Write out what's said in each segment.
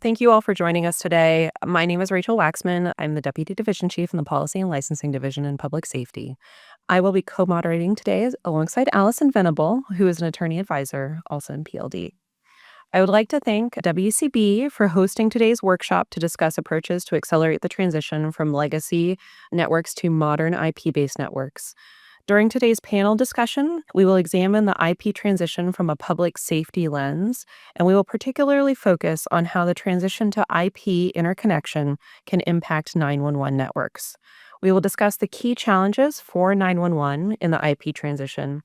Thank you all for joining us today. My name is Rachel Waxman. I'm the Deputy Division Chief in the Policy and Licensing Division in Public Safety. I will be co-moderating today alongside Alison Venable, who is an attorney advisor, also in PLD. I would like to thank WCB for hosting today's workshop to discuss approaches to accelerate the transition from legacy networks to modern IP-based networks. During today's panel discussion, we will examine the IP transition from a public safety lens, and we will particularly focus on how the transition to IP interconnection can impact 911 networks. We will discuss the key challenges for 911 in the IP transition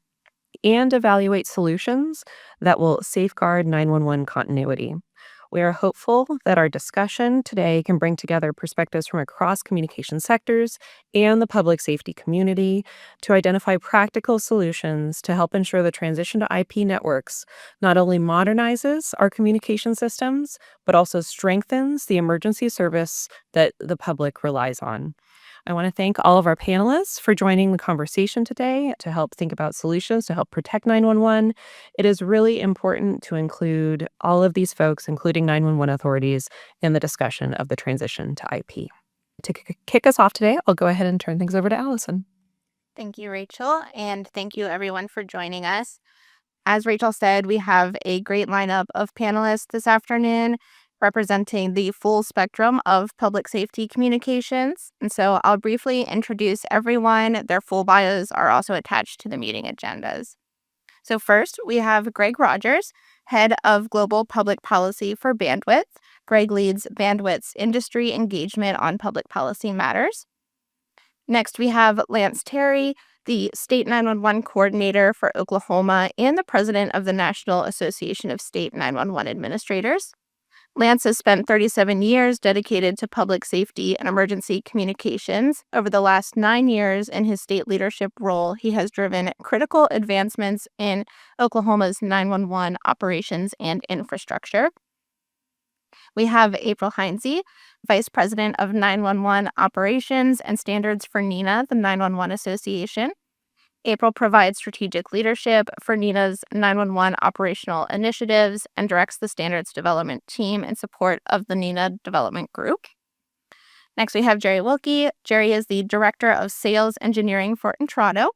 and evaluate solutions that will safeguard 911 continuity. We are hopeful that our discussion today can bring together perspectives from across communication sectors and the public safety community to identify practical solutions to help ensure the transition to IP networks not only modernizes our communication systems, but also strengthens the emergency service that the public relies on. I want to thank all of our panelists for joining the conversation today to help think about solutions to help protect 911. It is really important to include all of these folks, including 911 authorities, in the discussion of the transition to IP. To kick us off today, I'll go ahead and turn things over to Alison. Thank you, Rachel, and thank you everyone for joining us. As Rachel said, we have a great lineup of panelists this afternoon representing the full spectrum of public safety communications. And so I'll briefly introduce everyone. Their full bios are also attached to the meeting agendas. So first, we have Greg Rogers, Head of Global Public Policy for Bandwidth. Greg leads Bandwidth's industry engagement on public policy matters. Next, we have Lance Terry, the State 911 Coordinator for Oklahoma and the President of the National Association of State 911 Administrators. Lance has spent 37 years dedicated to public safety and emergency communications. Over the last 9 years in his state leadership role, he has driven critical advancements in Oklahoma's 911 operations and infrastructure. We have April Heinze, Vice President of 911 Operations and Standards for NENA, the 911 Association. April provides strategic leadership for NENA's 911 operational initiatives and directs the standards development team in support of the NENA development group. Next, we have Jerry Wilke. Jerry is the Director of Sales Engineering for Intrado.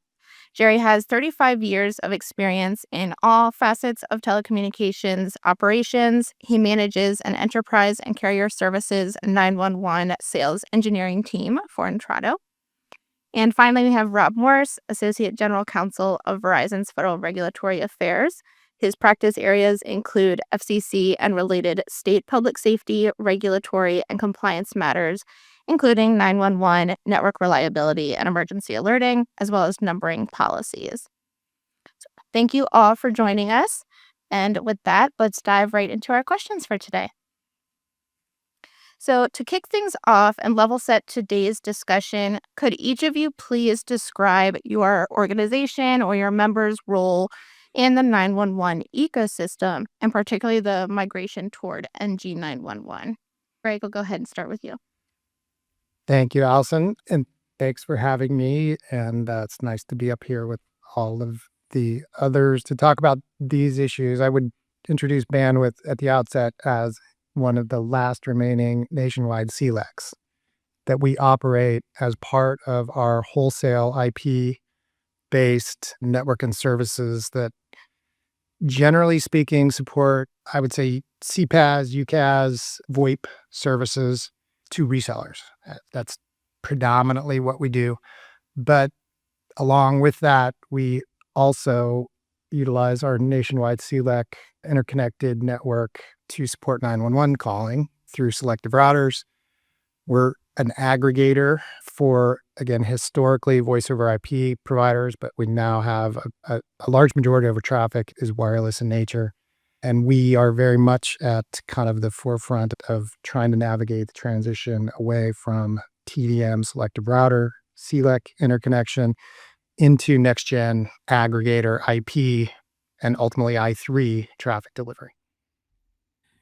Jerry has 35 years of experience in all facets of telecommunications operations. He manages an enterprise and carrier services 911 sales engineering team for Intrado. And finally, we have Rob Morse, Associate General Counsel of Verizon's Federal Regulatory Affairs. His practice areas include FCC and related state public safety, regulatory, and compliance matters, including 911, network reliability, and emergency alerting, as well as numbering policies. So thank you all for joining us. And with that, let's dive right into our questions for today. So to kick things off and level set today's discussion, could each of you please describe your organization or your member's role in the 911 ecosystem, and particularly the migration toward NG911? Greg, we'll go ahead and start with you. Thank you, Alison, and thanks for having me. And it's nice to be up here with all of the others to talk about these issues. I would introduce Bandwidth at the outset as one of the last remaining nationwide CLECs that we operate as part of our wholesale IP-based network and services that, generally speaking, support, I would say, CPaaS, UCaaS, VoIP services to resellers. That's predominantly what we do. But along with that, we also utilize our nationwide CLEC interconnected network to support 911 calling through selective routers. We're an aggregator for, again, historically voice over IP providers, but we now have a large majority of our traffic is wireless in nature. And we are very much at kind of the forefront of trying to navigate the transition away from TDM selective router, CLEC interconnection into next-gen aggregator IP and ultimately I3 traffic delivery.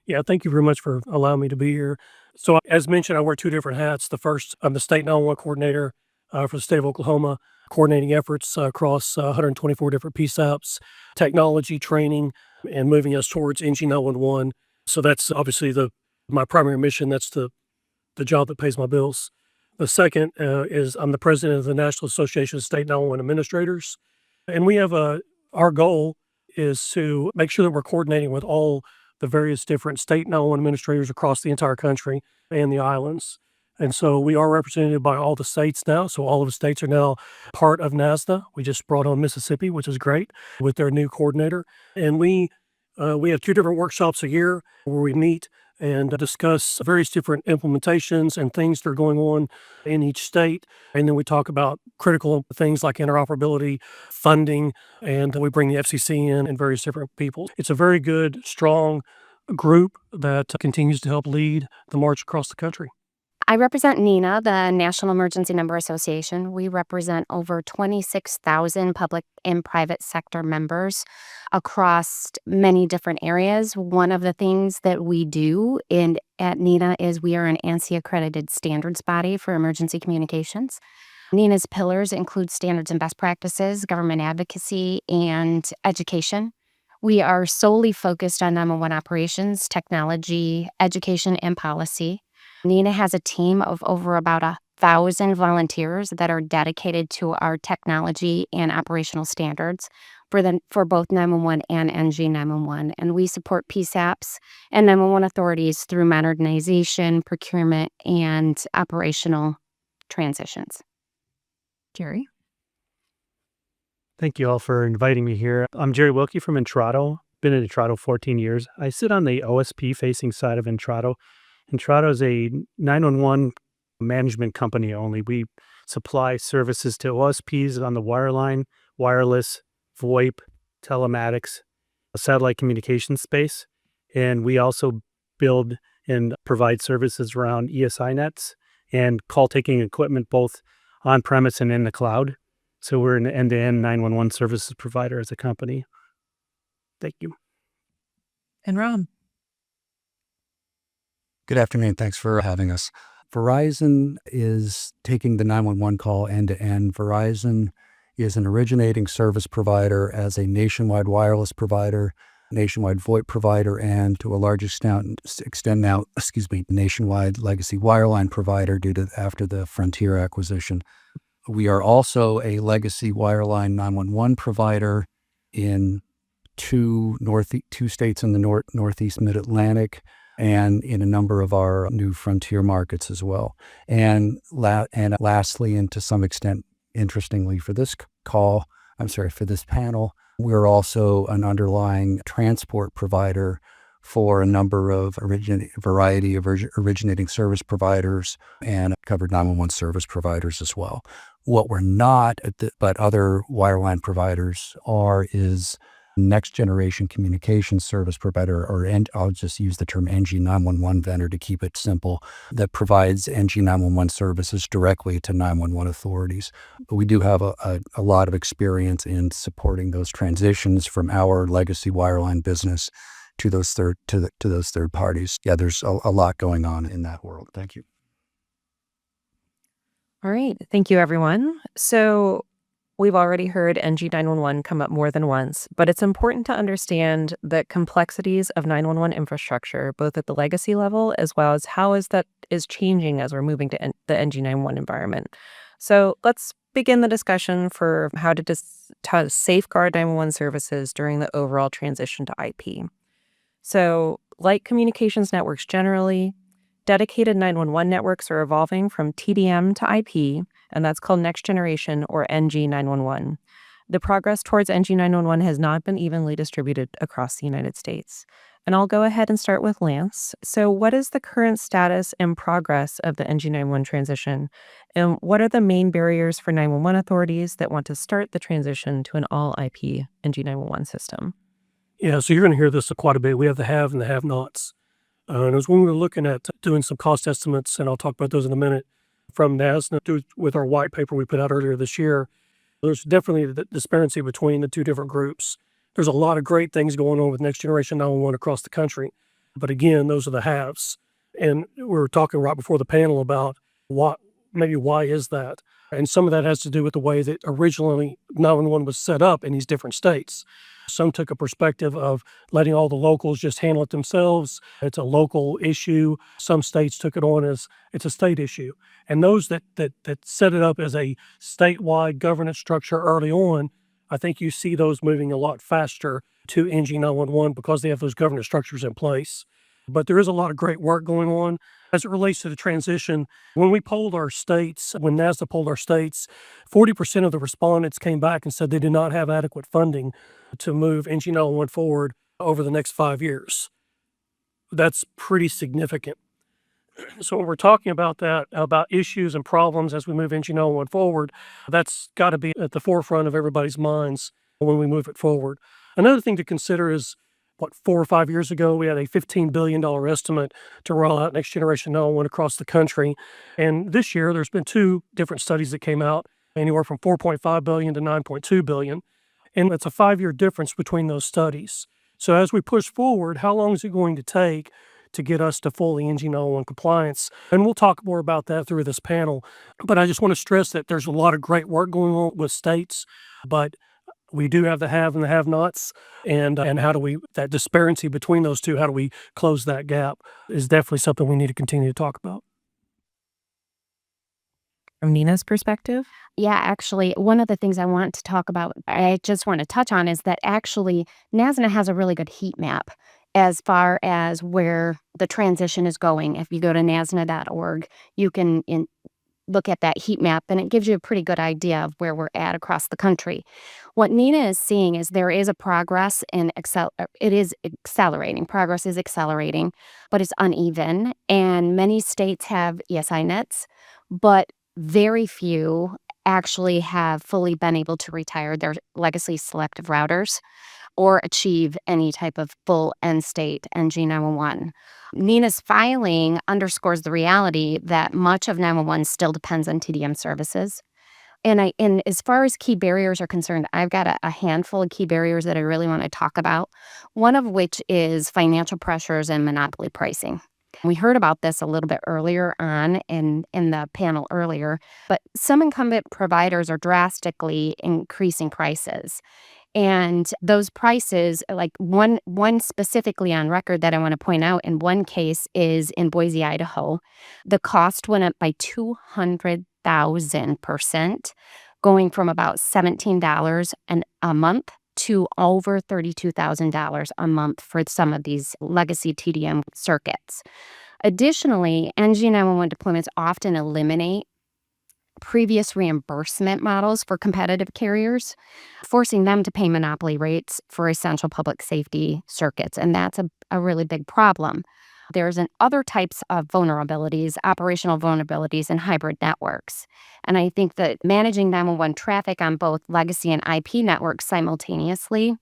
Yeah, thank you very much for allowing me to be here. So as mentioned, I wear two different hats. The first, I'm the State 911 Coordinator for the state of Oklahoma, coordinating efforts across 124 different PSAPs, technology, training, and moving us towards NG911. So that's obviously the my primary mission. That's the job that pays my bills. The second is I'm the president of the National Association of State 911 Administrators. And we have our goal is to make sure that we're coordinating with all the various different state 911 administrators across the entire country and the islands. And so we are represented by all the states now. So all of the states are now part of NASNA. We just brought on Mississippi, which is great, with their new coordinator. And we have 2 different workshops a year where we meet and discuss various different implementations and things that are going on in each state. And then we talk about critical things like interoperability, funding, and we bring the FCC in and various different people. It's a very good, strong group that continues to help lead the march across the country. I represent NENA, the National Emergency Number Association. We represent over 26,000 public and private sector members across many different areas. One of the things that we do at NENA is we are an ANSI accredited standards body for emergency communications. NENA's pillars include standards and best practices, government advocacy, and education. We are solely focused on 911 operations, technology, education, and policy. NENA has a team of over about 1,000 volunteers that are dedicated to our technology and operational standards for both 911 and NG 911. And we support PSAPs and 911 authorities through modernization, procurement, and operational transitions. Jerry? Thank you all for inviting me here. I'm Jerry Wilke from Intrado. Been in Intrado 14 years. I sit on the OSP facing side of Intrado. Intrado is a 911 management company only. We supply services to OSPs on the wireline, wireless, VoIP, telematics, satellite communication space. And we also build and provide services around ESI nets and call taking equipment both on-premise and in the cloud. So we're an end-to-end 911 services provider as a company. Thank you. And Ron? Good afternoon. Thanks for having us. Verizon is taking the 911 call end-to-end. Verizon is an originating service provider as a nationwide wireless provider, nationwide VoIP provider, and to a large extent now, nationwide legacy wireline provider after the Frontier acquisition. We are also a legacy wireline 911 provider in two states in the Northeast Mid-Atlantic, and in a number of our new frontier markets as well. And lastly, and to some extent, interestingly for this panel, we're also an underlying transport provider for a number of variety of originating service providers and covered 911 service providers as well. What we're not, but other wireline providers is next generation communication service provider, I'll just use the term NG 911 vendor to keep it simple, that provides NG 911 services directly to 911 authorities. But we do have a lot of experience in supporting those transitions from our legacy wireline business to those third parties. Yeah, there's a lot going on in that world. Thank you. All right. Thank you, everyone. So we've already heard NG 911 come up more than once, but it's important to understand the complexities of 911 infrastructure, both at the legacy level as well as how that is changing as we're moving to the NG 911 environment. So let's begin the discussion for how to safeguard 911 services during the overall transition to IP. So like communications networks generally, dedicated 911 networks are evolving from TDM to IP, and that's called next generation or NG 911. The progress towards NG 911 has not been evenly distributed across the United States. And I'll go ahead and start with Lance. So what is the current status and progress of the NG 911 transition? And what are the main barriers for 911 authorities that want to start the transition to an all IP NG 911 system? Yeah, so you're going to hear this quite a bit. We have the have and the have-nots. And as when we were looking at doing some cost estimates, and I'll talk about those in a minute, from NASNA with our white paper we put out earlier this year, there's definitely the disparity between the two different groups. There's a lot of great things going on with Next Generation 911 across the country. But again, those are the haves. And we were talking right before the panel about why is that? And some of that has to do with the way that originally 911 was set up in these different states. Some took a perspective of letting all the locals just handle it themselves. It's a local issue. Some states took it on as it's a state issue. And those that set it up as a statewide governance structure early on, I think you see those moving a lot faster to NG 911 because they have those governance structures in place. But there is a lot of great work going on as it relates to the transition. When we polled our states, when NASNA polled our states, 40% of the respondents came back and said they did not have adequate funding to move NG 911 forward over the next 5 years. That's pretty significant. So when we're talking about that, about issues and problems as we move NG 911 forward, that's got to be at the forefront of everybody's minds when we move it forward. Another thing to consider is 4 or 5 years ago, we had a $15 billion estimate to roll out next generation 911 across the country. And this year, there's been 2 different studies that came out, anywhere from $4.5 billion to $9.2 billion. And it's a 5-year difference between those studies. So as we push forward, how long is it going to take to get us to fully NG 911 compliance? And we'll talk more about that through this panel. But I just want to stress that there's a lot of great work going on with states, but we do have the have and the have-nots, and how do we, that disparity between those two, how do we close that gap is definitely something we need to continue to talk about. From Nina's perspective? Yeah, actually, one of the things I want to talk about, I just want to touch on, is that actually NASNA has a really good heat map as far as where the transition is going. If you go to nasna.org, you can look at that heat map, and it gives you a pretty good idea of where we're at across the country. What NENA is seeing is there is a progress in it is accelerating. Progress is accelerating, but it's uneven. And many states have ESI nets, but very few actually have fully been able to retire their legacy selective routers or achieve any type of full end state NG 911. NENA's filing underscores the reality that much of 911 still depends on TDM services. And as far as key barriers are concerned, I've got a handful of key barriers that I really want to talk about, one of which is financial pressures and monopoly pricing. We heard about this a little bit earlier on in the panel earlier, but some incumbent providers are drastically increasing prices. And those prices, like one specifically on record that I want to point out in one case is in Boise, Idaho. The cost went up by 200,000%, going from about $17 a month to over $32,000 a month for some of these legacy TDM circuits. Additionally, NG 911 deployments often eliminate previous reimbursement models for competitive carriers, forcing them to pay monopoly rates for essential public safety circuits. And that's a really big problem. There's other types of vulnerabilities, operational vulnerabilities in hybrid networks. And I think that managing 911 traffic on both legacy and IP networks simultaneously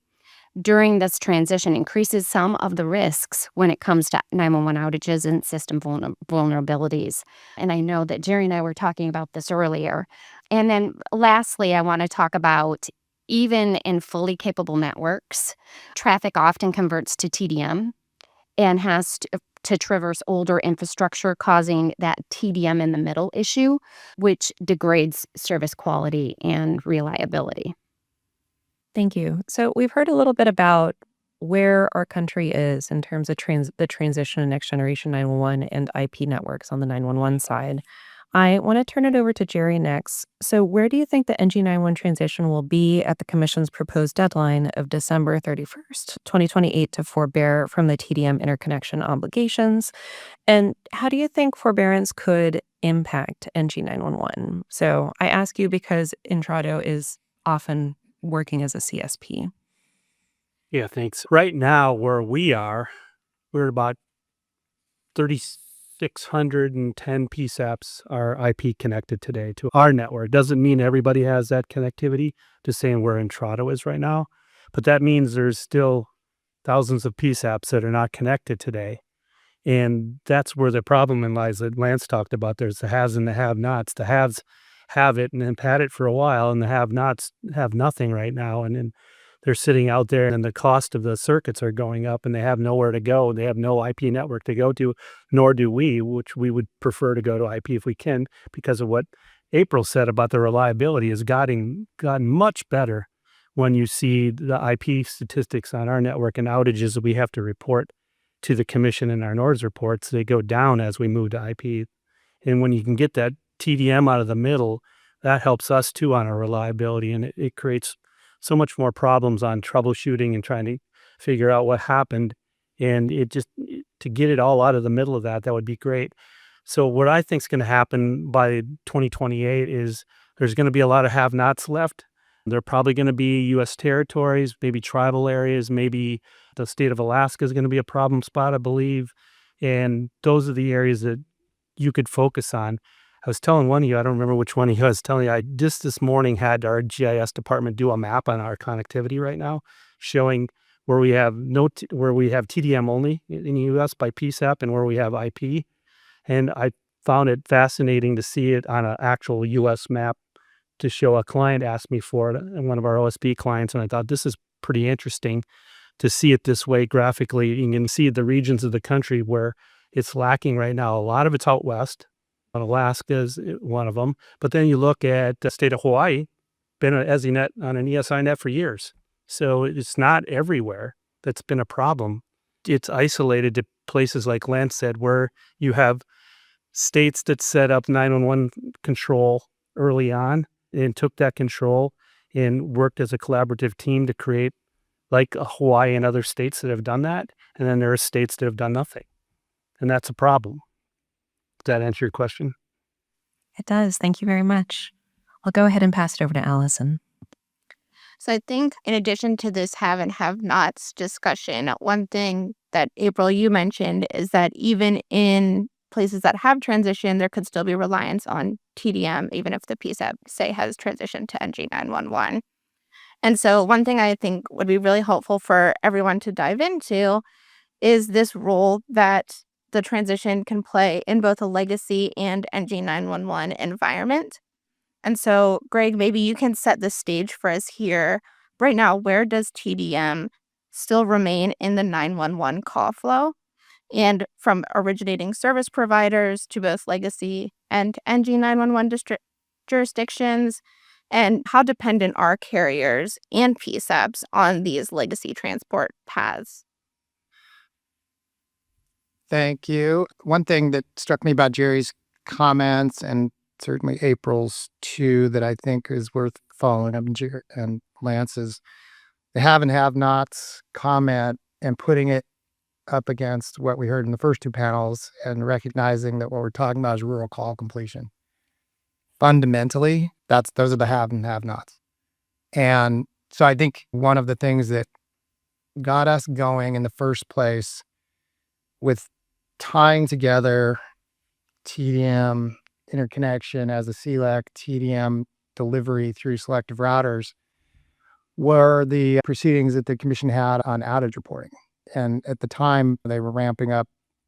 during this transition increases some of the risks when it comes to 911 outages and system vulnerabilities. And I know that Jerry and I were talking about this earlier. And then lastly, I want to talk about even in fully capable networks, traffic often converts to TDM and has to traverse older infrastructure, causing that TDM in the middle issue, which degrades service quality and reliability. Thank you. So we've heard a little bit about where our country is in terms of the transition to next generation 911 and IP networks on the 911 side. I want to turn it over to Jerry next. So where do you think the NG 911 transition will be at the Commission's proposed deadline of December 31st, 2028 to forbear from the TDM interconnection obligations? And how do you think forbearance could impact NG 911? So I ask you because Intrado is often working as a CSP. Yeah, thanks. Right now, where we are, we're at about 3,610 PSAPs are IP connected today to our network. Doesn't mean everybody has that connectivity, just saying where Intrado is right now. But that means there's still thousands of PSAPs that are not connected today. And that's where the problem lies that Lance talked about. There's the haves and the have-nots. The haves have it and have had it for a while, and the have-nots have nothing right now. And then they're sitting out there, and the cost of the circuits are going up, and they have nowhere to go. They have no IP network to go to, nor do we, which we would prefer to go to IP if we can, because of what April said about the reliability has gotten much better when you see the IP statistics on our network and outages that we have to report to the commission in our NORS reports, they go down as we move to IP. And when you can get that TDM out of the middle, that helps us too on our reliability, and it creates so much more problems on troubleshooting and trying to figure out what happened. And to get it all out of the middle of that would be great. So what I think is going to happen by 2028 is there's going to be a lot of have-nots left. They're probably going to be U.S. territories, maybe tribal areas, maybe the state of Alaska is going to be a problem spot, I believe. And those are the areas that you could focus on. I was telling one of you, I don't remember which one of you I was telling you, I just this morning had our GIS department do a map on our connectivity right now, showing where we have where we have TDM only in the U.S. by PSAP and where we have IP. And I found it fascinating to see it on an actual U.S. map to show. A client asked me for it, and one of our OSP clients, and I thought this is pretty interesting to see it this way graphically. You can see the regions of the country where it's lacking right now. A lot of it's out west. Alaska is one of them. But then you look at the state of Hawaii, been an ESINet on an ESI net for years. So it's not everywhere that's been a problem. It's isolated to places like Lance said, where you have states that set up 911 control early on and took that control and worked as a collaborative team to create, like Hawaii and other states that have done that. And then there are states that have done nothing. And that's a problem. Does that answer your question? It does. Thank you very much. I'll go ahead and pass it over to Alison. So I think in addition to this have and have nots discussion, one thing that April, you mentioned is that even in places that have transitioned, there could still be reliance on TDM, even if the PSAP, say, has transitioned to NG911. And so one thing I think would be really helpful for everyone to dive into is this role that the transition can play in both a legacy and NG911 environment. And so, Greg, maybe you can set the stage for us here. Right now, where does TDM still remain in the 911 call flow? And from originating service providers to both legacy and NG911 jurisdictions, and how dependent are carriers and PSAPs on these legacy transport paths? Thank you. One thing that struck me about Jerry's comments, and certainly April's too, that I think is worth following up and Lance's, the have and have nots comment and putting it up against what we heard in the first two panels and recognizing that what we're talking about is rural call completion. Fundamentally, those are the have and have nots. And so I think one of the things that got us going in the first place with tying together TDM interconnection as a CLEC, TDM delivery through selective routers, were the proceedings that the commission had on outage reporting. And at the time, they were ramping up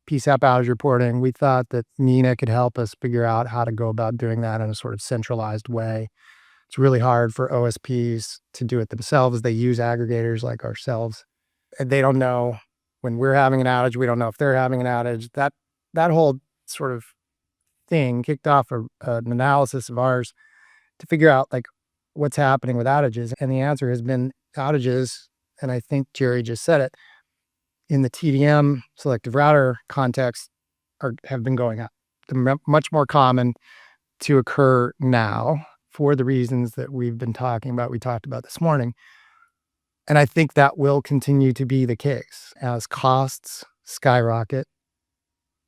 PSAP outage reporting. We thought that NENA could help us figure out how to go about doing that in a sort of centralized way. It's really hard for OSPs to do it themselves. They use aggregators like ourselves. And they don't know when we're having an outage. We don't know if they're having an outage. That whole sort of thing kicked off an analysis of ours to figure out like what's happening with outages. And the answer has been outages, and I think Jerry just said it, in the TDM selective router context have been going up. They're much more common to occur now for the reasons that we've been talking about, we talked about this morning. And I think that will continue to be the case as costs skyrocket.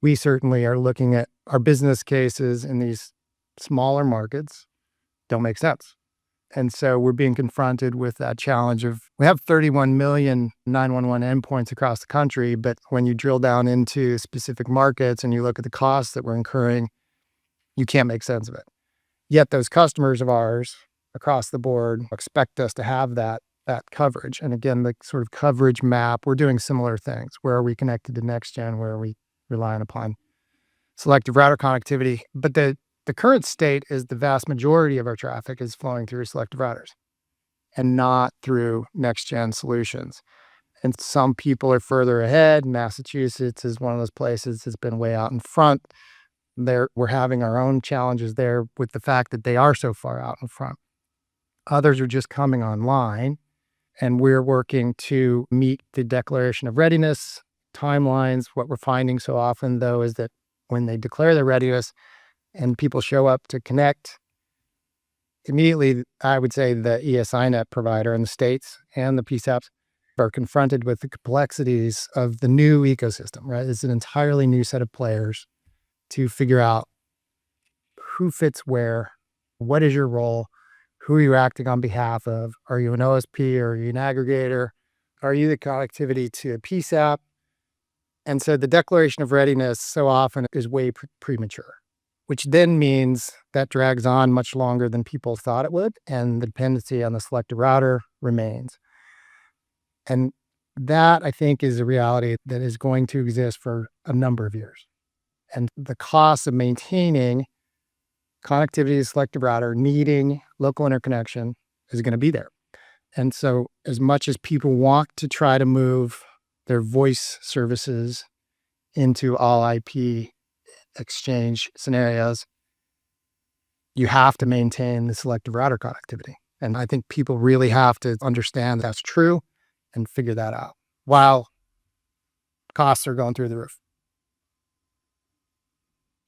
We certainly are looking at our business cases in these smaller markets don't make sense. And so we're being confronted with that challenge of, we have 31 million 911 endpoints across the country, but when you drill down into specific markets and you look at the costs that we're incurring, you can't make sense of it. Yet those customers of ours across the board expect us to have that coverage. And again, the sort of coverage map, we're doing similar things. Where are we connected to next gen? Where are we relying upon selective router connectivity? But the current state is the vast majority of our traffic is flowing through selective routers and not through next gen solutions. And some people are further ahead. Massachusetts is one of those places that's been way out in front. We're having our own challenges there with the fact that they are so far out in front. Others are just coming online. And we're working to meet the Declaration of Readiness timelines. What we're finding so often, though, is that when they declare their readiness and people show up to connect, immediately, I would say the ESINet provider in the States and the PSAPs are confronted with the complexities of the new ecosystem, right? It's an entirely new set of players to figure out who fits where, what is your role, who are you acting on behalf of? Are you an OSP or are you an aggregator? Are you the connectivity to a PSAP? And so the Declaration of Readiness so often is way premature, which then means that drags on much longer than people thought it would, and the dependency on the selective router remains. And that, I think, is a reality that is going to exist for a number of years. And the cost of maintaining connectivity to selective router, needing local interconnection, is going to be there. And so as much as people want to try to move their voice services into all IP exchange scenarios, you have to maintain the selective router connectivity. And I think people really have to understand that's true and figure that out while costs are going through the roof.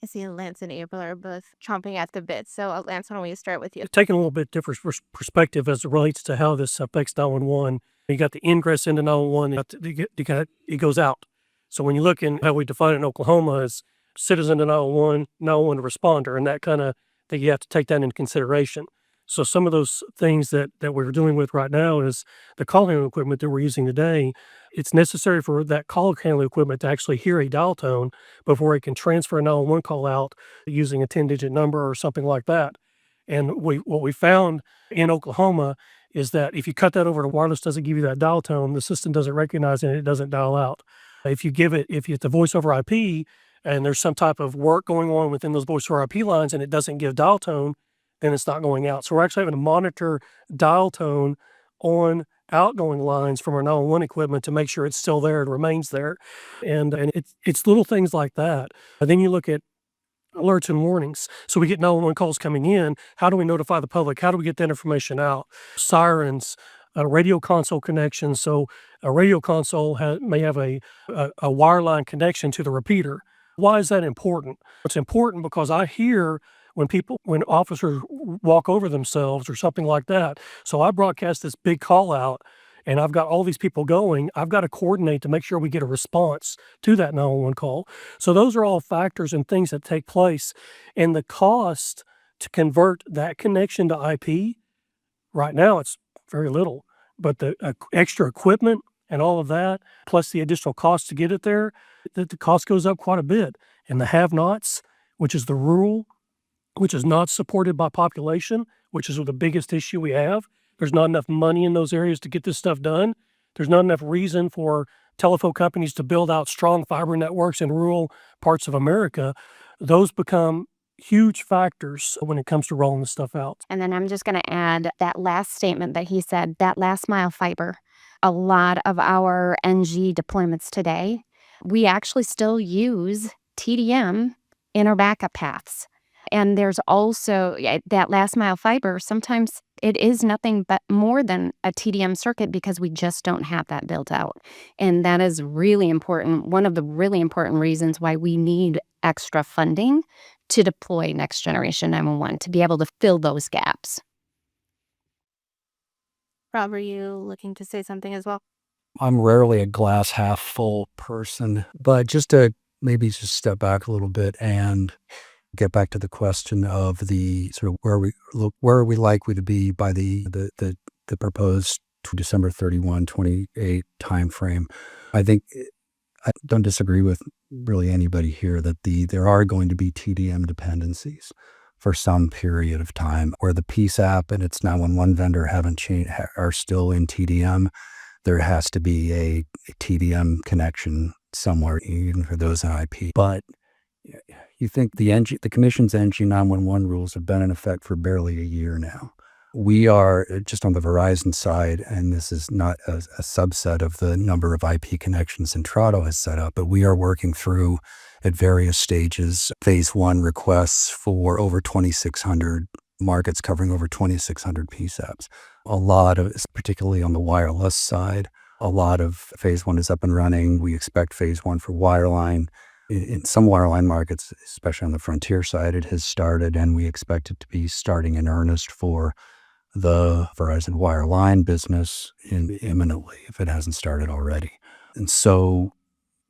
I see Lance and April are both chomping at the bit. So Lance, why don't we start with you? Taking a little bit different perspective as it relates to how this affects 911. You got the ingress into 911, it goes out. So when you look in how we define it in Oklahoma as citizen to 911, 911 responder, and that kind of thing, you have to take that into consideration. So some of those things that we're dealing with right now is the call handling equipment that we're using today. It's necessary for that call handling equipment to actually hear a dial tone before it can transfer a 911 call out using a 10-digit number or something like that. And what we found in Oklahoma is that if you cut that over to wireless, doesn't give you that dial tone, the system doesn't recognize it and it doesn't dial out. If it's a voice over IP and there's some type of work going on within those voice over IP lines and it doesn't give dial tone, then it's not going out. So we're actually having to monitor dial tone on outgoing lines from our 911 equipment to make sure it's still there and remains there. And it's little things like that. And then you look at alerts and warnings. So we get 911 calls coming in. How do we notify the public? How do we get that information out? Sirens, radio console connections. So a radio console may have a wireline connection to the repeater. Why is that important? It's important because I hear when officers walk over themselves or something like that. So I broadcast this big call out and I've got all these people going. I've got to coordinate to make sure we get a response to that 911 call. So those are all factors and things that take place. And the cost to convert that connection to IP, right now it's very little. But the extra equipment and all of that, plus the additional cost to get it there, the cost goes up quite a bit. And the have-nots, which is the rural, which is not supported by population, which is the biggest issue we have. There's not enough money in those areas to get this stuff done. There's not enough reason for telephone companies to build out strong fiber networks in rural parts of America. Those become huge factors when it comes to rolling this stuff out. And then I'm just going to add that last statement that he said, that last mile fiber. A lot of our NG deployments today, we actually still use TDM in our backup paths. And there's also that last mile fiber. Sometimes it is nothing but more than a TDM circuit because we just don't have that built out. And that is really important. One of the really important reasons why we need extra funding to deploy next generation 911 to be able to fill those gaps. Rob, are you looking to say something as well? I'm rarely a glass half full person, but just to maybe just step back a little bit and get back to the question of the sort of where are we likely to be by the proposed December 31, 28 timeframe. I think I don't disagree with really anybody here that there are going to be TDM dependencies for some period of time where the PSAP and its 911 vendor haven't changed, are still in TDM. There has to be a TDM connection somewhere, even for those in IP. But you think the Commission's NG911 rules have been in effect for barely a year now. We are just on the Verizon side, and this is not a subset of the number of IP connections Intrado has set up, but we are working through at various stages, phase one requests for over 2,600 markets covering over 2,600 PSAPs. A lot of, particularly on the wireless side, a lot of phase one is up and running. We expect phase one for wireline. In some wireline markets, especially on the frontier side, it has started, and we expect it to be starting in earnest for the Verizon wireline business imminently, if it hasn't started already. And so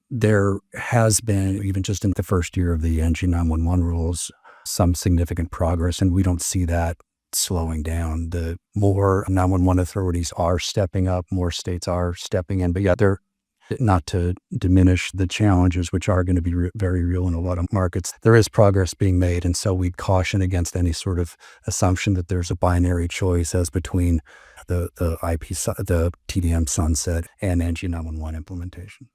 there has been, even just in the first year of the NG 911 rules, some significant progress, and we don't see that slowing down. The more 911 authorities are stepping up, more states are stepping in, but yeah, they're not to diminish the challenges, which are going to be very real in a lot of markets. There is progress being made, and so we'd caution against any sort of assumption that there's a binary choice as between the the TDM sunset and NG 911 implementation.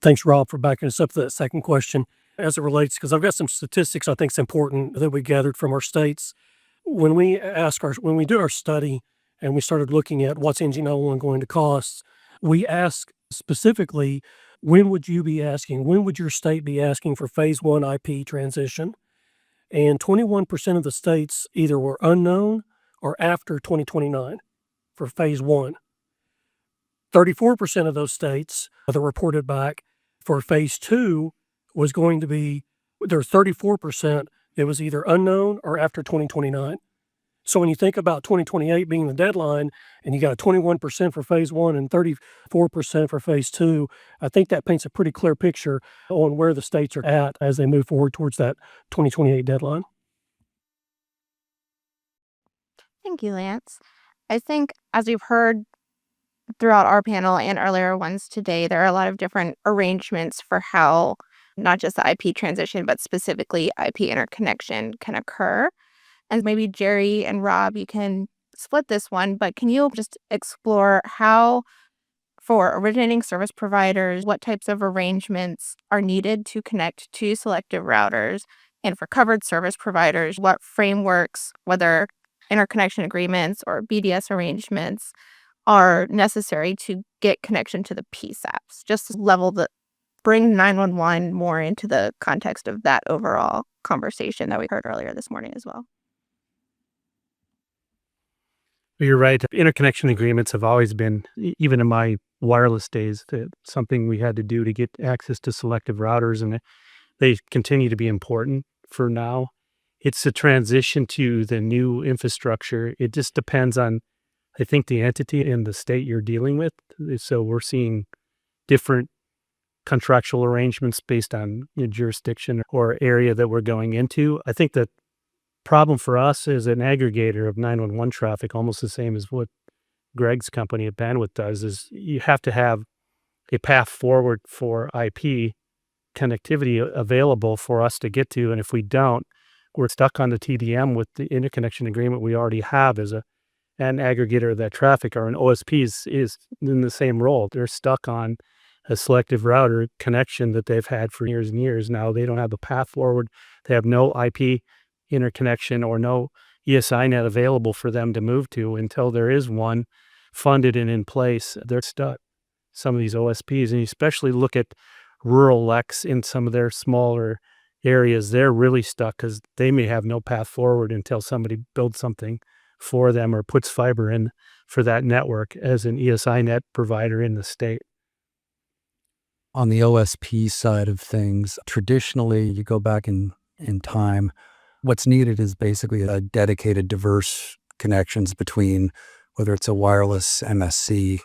Thanks, Rob, for backing us up to that second question as it relates, because I've got some statistics I think it's important that we gathered from our states. When we do our study and we started looking at what's NG 911 going to cost, we ask specifically, when would your state be asking for phase one IP transition? And 21% of the states either were unknown or after 2029 for phase one. 34% of those states that reported back for phase two was going to be, there's 34%, it was either unknown or after 2029. So when you think about 2028 being the deadline, and you got 21% for phase one and 34% for phase two, I think that paints a pretty clear picture on where the states are at as they move forward towards that 2028 deadline. Thank you, Lance. I think, as we've heard throughout our panel and earlier ones today, there are a lot of different arrangements for how not just the IP transition, but specifically IP interconnection can occur. And maybe Jerry and Rob, you can split this one, but can you just explore how, for originating service providers, what types of arrangements are needed to connect to selective routers, and for covered service providers, what frameworks, whether interconnection agreements or BDS arrangements, are necessary to get connection to the PSAPs, just to bring 911 more into the context of that overall conversation that we heard earlier this morning as well. You're right. Interconnection agreements have always been, even in my wireless days, something we had to do to get access to selective routers, and they continue to be important for now. It's a transition to the new infrastructure. It just depends on, I think, the entity and the state you're dealing with. So we're seeing different contractual arrangements based on jurisdiction or area that we're going into. I think the problem for us as an aggregator of 911 traffic, almost the same as what Greg's company at Bandwidth does, is you have to have a path forward for IP connectivity available for us to get to. And if we don't, we're stuck on the TDM with the interconnection agreement we already have as an aggregator of that traffic. Or an OSP is in the same role. They're stuck on a selective router connection that they've had for years and years. Now they don't have the path forward. They have no IP interconnection or no ESInet available for them to move to until there is one funded and in place. They're stuck, some of these OSPs, and you especially look at rural LECs in some of their smaller areas. They're really stuck because they may have no path forward until somebody builds something for them or puts fiber in for that network as an ESInet provider in the state. On the OSP side of things, traditionally, you go back in time, what's needed is basically a dedicated, diverse connections between, whether it's a wireless MSC,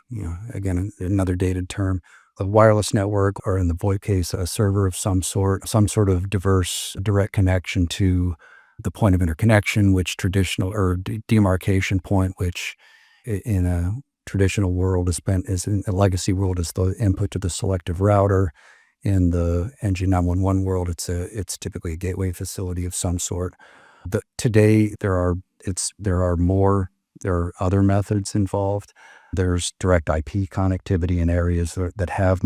again, another dated term, a wireless network, or in the VoIP case, a server of some sort of diverse direct connection to the point of interconnection, which traditional or demarcation point, which in a traditional world is in a legacy world is the input to the selective router. In the NG 911 world, it's typically a gateway facility of some sort. Today there are other methods involved. There's direct IP connectivity in areas that have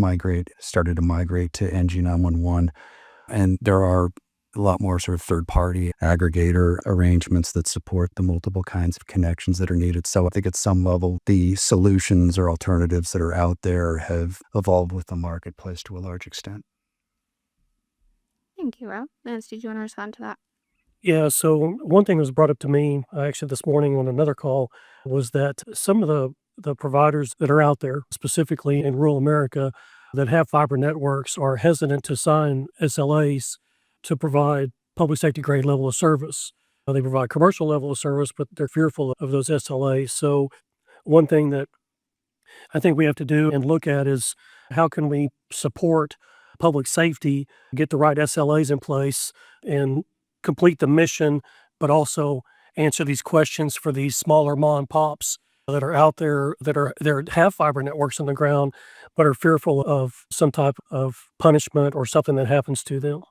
started to migrate to NG 911, and there are a lot more sort of third-party aggregator arrangements that support the multiple kinds of connections that are needed. So I think at some level, the solutions or alternatives that are out there have evolved with the marketplace to a large extent. Thank you, Rob. Lance, did you want to respond to that? Yeah, so one thing that was brought up to me actually this morning on another call was that some of the providers that are out there, specifically in rural America, that have fiber networks are hesitant to sign SLAs to provide public safety grade level of service. They provide commercial level of service, but they're fearful of those SLAs. So one thing that I think we have to do and look at is how can we support public safety, get the right SLAs in place, and complete the mission, but also answer these questions for these smaller mom and pops that are out there that have fiber networks on the ground, but are fearful of some type of punishment or something that happens to them.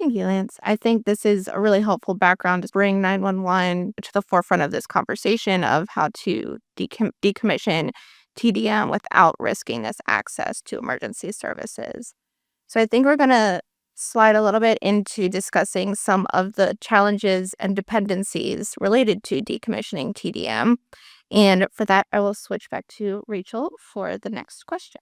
Thank you, Lance. I think this is a really helpful background to bring 911 to the forefront of this conversation of how to decommission TDM without risking this access to emergency services. So I think we're going to slide a little bit into discussing some of the challenges and dependencies related to decommissioning TDM. And for that, I will switch back to Rachel for the next question.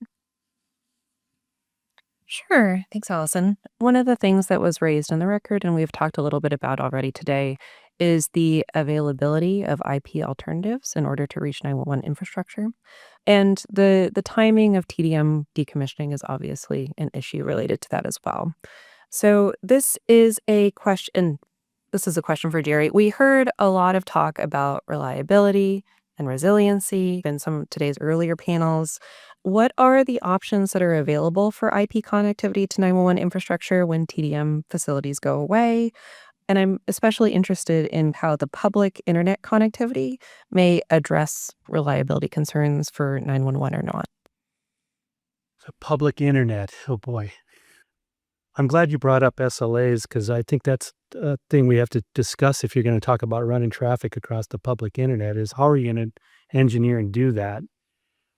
Sure. Thanks, Allison. One of the things that was raised in the record, and we've talked a little bit about already today, is the availability of IP alternatives in order to reach 911 infrastructure. And the timing of TDM decommissioning is obviously an issue related to that as well. So this is a question. This is a question for Jerry. We heard a lot of talk about reliability and resiliency in some of today's earlier panels. What are the options that are available for IP connectivity to 911 infrastructure when TDM facilities go away? And I'm especially interested in how the public internet connectivity may address reliability concerns for 911 or not. The public internet. Oh boy. I'm glad you brought up SLAs because I think that's a thing we have to discuss if you're going to talk about running traffic across the public internet is how are you going to engineer and do that?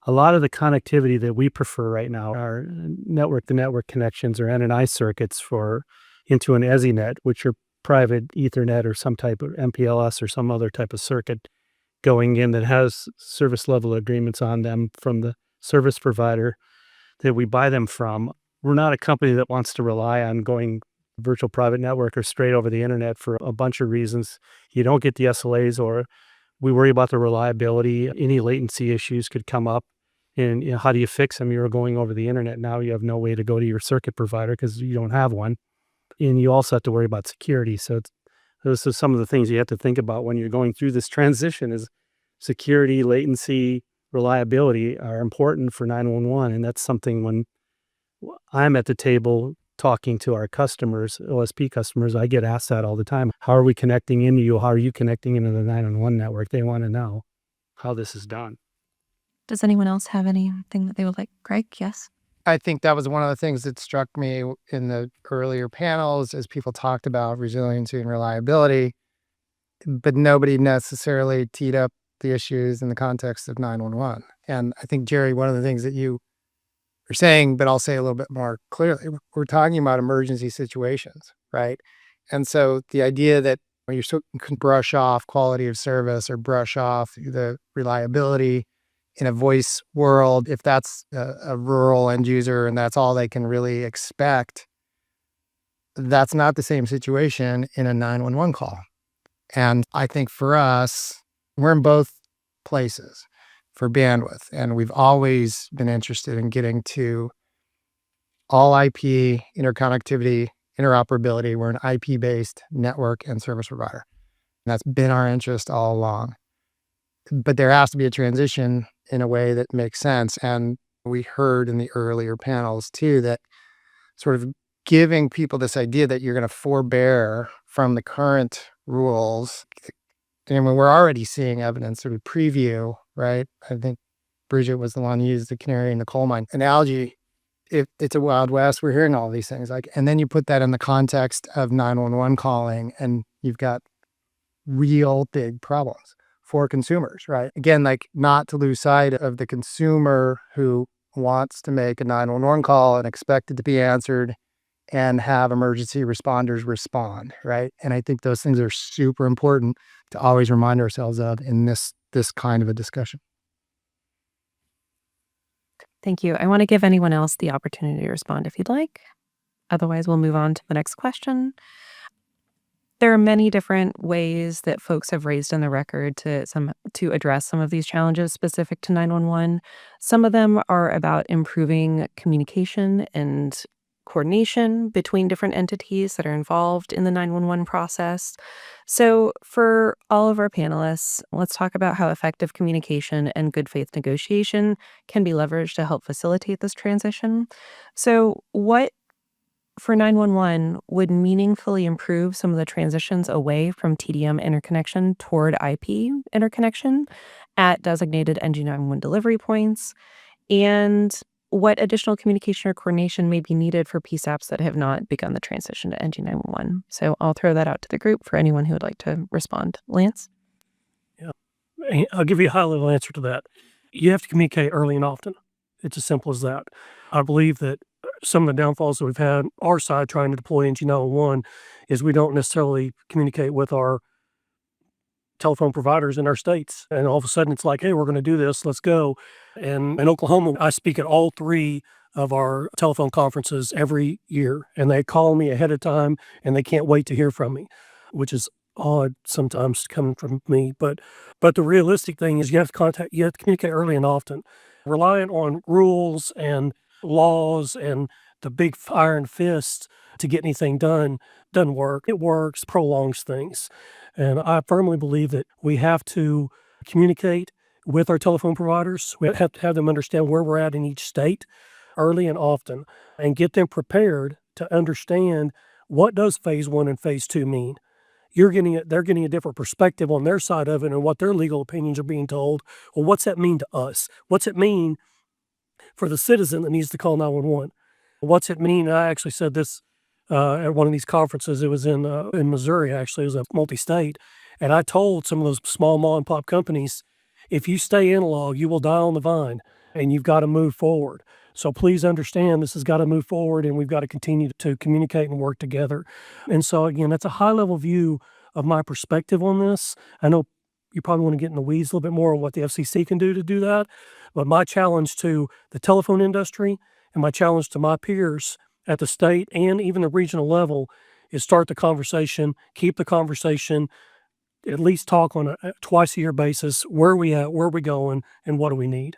A lot of the connectivity that we prefer right now are network-to-network connections or NNI circuits into an EZInet, which are private Ethernet or some type of MPLS or some other type of circuit going in that has service level agreements on them from the service provider that we buy them from. We're not a company that wants to rely on going virtual private network or straight over the internet for a bunch of reasons. You don't get the SLAs, or we worry about the reliability. Any latency issues could come up. And how do you fix them? You're going over the internet. Now you have no way to go to your circuit provider because you don't have one. And you also have to worry about security. So those are some of the things you have to think about when you're going through this transition is security, latency, reliability are important for 911. And that's something when I'm at the table talking to our customers, OSP customers, I get asked that all the time. How are we connecting into you? How are you connecting into the 911 network? They want to know how this is done. Does anyone else have anything that they would like? Greg, yes? I think that was one of the things that struck me in the earlier panels as people talked about resiliency and reliability, but nobody necessarily teed up the issues in the context of 911. And I think, Jerry, one of the things that you are saying, but I'll say a little bit more clearly, we're talking about emergency situations, right? And so the idea that you can brush off quality of service or brush off the reliability in a voice world, if that's a rural end user and that's all they can really expect, that's not the same situation in a 911 call. And I think for us, we're in both places for bandwidth. And we've always been interested in getting to all IP, interconnectivity, interoperability. We're an IP-based network and service provider. And that's been our interest all along. But there has to be a transition in a way that makes sense. And we heard in the earlier panels too, that sort of giving people this idea that you're going to forbear from the current rules. And when we're already seeing evidence sort of preview, right? I think Bridget was the one who used the canary in the coal mine analogy. If it's a Wild West, we're hearing all these things. And then you put that in the context of 911 calling and you've got real big problems for consumers, right? Again, not to lose sight of the consumer who wants to make a 911 call and expect it to be answered and have emergency responders respond, right? And I think those things are super important to always remind ourselves of in this kind of a discussion. Thank you. I want to give anyone else the opportunity to respond if you'd like. Otherwise, we'll move on to the next question. There are many different ways that folks have raised in the record to address some of these challenges specific to 911. Some of them are about improving communication and coordination between different entities that are involved in the 911 process. So, for all of our panelists, let's talk about how effective communication and good faith negotiation can be leveraged to help facilitate this transition. So, what for 911 would meaningfully improve some of the transitions away from TDM interconnection toward IP interconnection at designated NG911 delivery points? And what additional communication or coordination may be needed for PSAPs that have not begun the transition to NG911? So I'll throw that out to the group for anyone who would like to respond. Lance? Yeah, I'll give you a high-level answer to that. You have to communicate early and often. It's as simple as that. I believe that some of the downfalls that we've had our side trying to deploy NG911 is we don't necessarily communicate with our telephone providers in our states. And all of a sudden it's like, hey, we're going to do this, let's go. And in Oklahoma, I speak at all 3 of our telephone conferences every year. And they call me ahead of time and they can't wait to hear from me, which is odd sometimes coming from me. But the realistic thing is you have to communicate early and often. Relying on rules and laws and the big iron fist to get anything done doesn't work. It works, prolongs things. And I firmly believe that we have to communicate with our telephone providers. We have to have them understand where we're at in each state early and often and get them prepared to understand what does phase 1 and phase 2 mean. They're getting a different perspective on their side of it and what their legal opinions are being told. Well, what's that mean to us? What's it mean for the citizen that needs to call 911? What's it mean? I actually said this at one of these conferences. It was in Missouri, actually. It was a multi-state. And I told some of those small mom and pop companies, if you stay analog, you will die on the vine, and you've got to move forward. So please understand this has got to move forward, and we've got to continue to communicate and work together. And so, again, that's a high-level view of my perspective on this. I know you probably want to get in the weeds a little bit more on what the FCC can do to do that. But my challenge to the telephone industry and my challenge to my peers at the state and even the regional level is start the conversation, keep the conversation, at least talk on a twice-a-year basis. Where are we at, where are we going, and what do we need?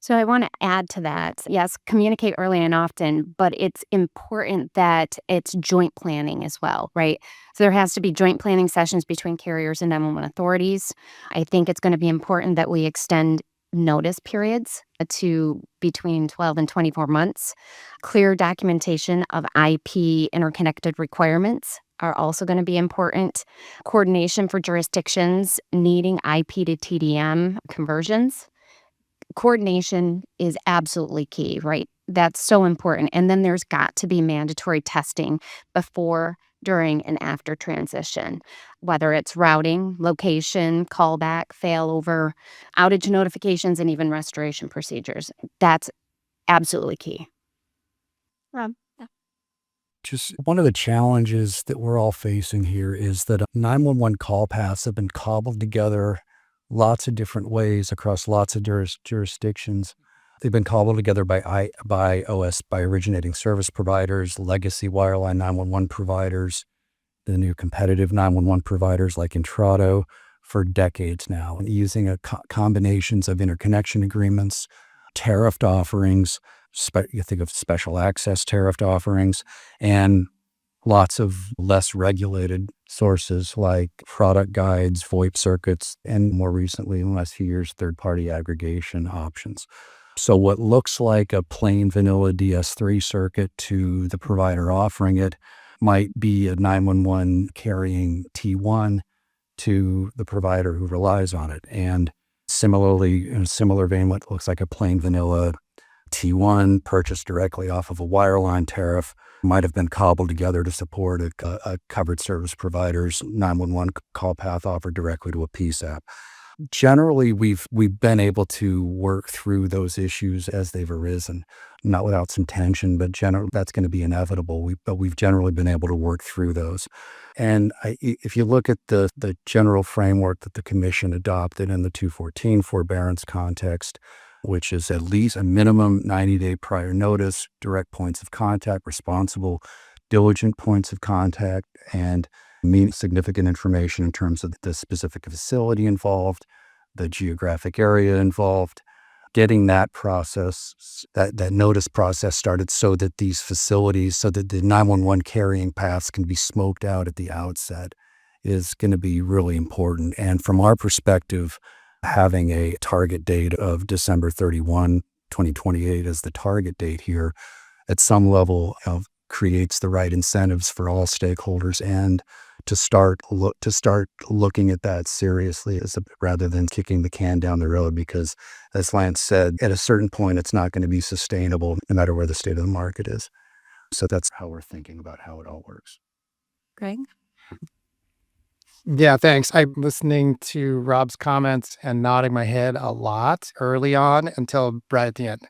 So I want to add to that. Yes, communicate early and often, but it's important that it's joint planning as well, right? So there has to be joint planning sessions between carriers and 911 authorities. I think it's going to be important that we extend notice periods to between 12 and 24 months. Clear documentation of IP interconnected requirements are also going to be important. Coordination for jurisdictions needing IP to TDM conversions. Coordination is absolutely key, right? That's so important. And then there's got to be mandatory testing before, during, and after transition, whether it's routing, location, callback, failover, outage notifications, and even restoration procedures. That's absolutely key. Rob? Just one of the challenges that we're all facing here is that 911 call paths have been cobbled together lots of different ways across lots of jurisdictions. They've been cobbled together by originating service providers, legacy wireline 911 providers, the new competitive 911 providers like Intrado for decades now, and using combinations of interconnection agreements, tariffed offerings, you think of special access tariffed offerings, and lots of less regulated sources like product guides, VoIP circuits, and more recently, in the last few years, third-party aggregation options. So what looks like a plain vanilla DS3 circuit to the provider offering it might be a 911 carrying T1 to the provider who relies on it. And similarly, in a similar vein, what looks like a plain vanilla T1 purchased directly off of a wireline tariff might have been cobbled together to support a covered service provider's 911 call path offered directly to a PSAP. Generally, we've been able to work through those issues as they've arisen, not without some tension, but that's going to be inevitable. But we've generally been able to work through those. And if you look at the general framework that the Commission adopted in the 214 forbearance context, which is at least a minimum 90-day prior notice, direct points of contact, responsible, diligent points of contact, and significant information in terms of the specific facility involved, the geographic area involved, getting that process, that notice process started so that these facilities, so that the 911 carrying paths can be smoked out at the outset is going to be really important. And from our perspective, having a target date of December 31, 2028 as the target date here at some level creates the right incentives for all stakeholders and to start looking at that seriously rather than kicking the can down the road, because as Lance said, at a certain point, it's not going to be sustainable no matter where the state of the market is. So that's how we're thinking about how it all works. Greg? Yeah, thanks. I'm listening to Rob's comments and nodding my head a lot early on until right at the end.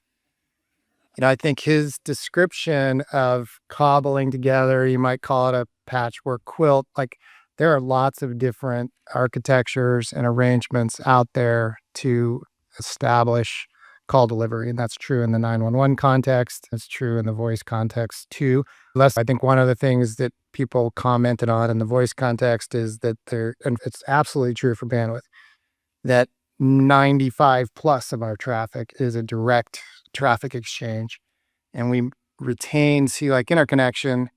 I think his description of cobbling together, you might call it a patchwork quilt, like there are lots of different architectures and arrangements out there to establish call delivery. And that's true in the 911 context. It's true in the voice context too. I think one of the things that people commented on in the voice context is that and it's absolutely true for bandwidth, that 95 plus of our traffic is a direct traffic exchange. And we retain like interconnection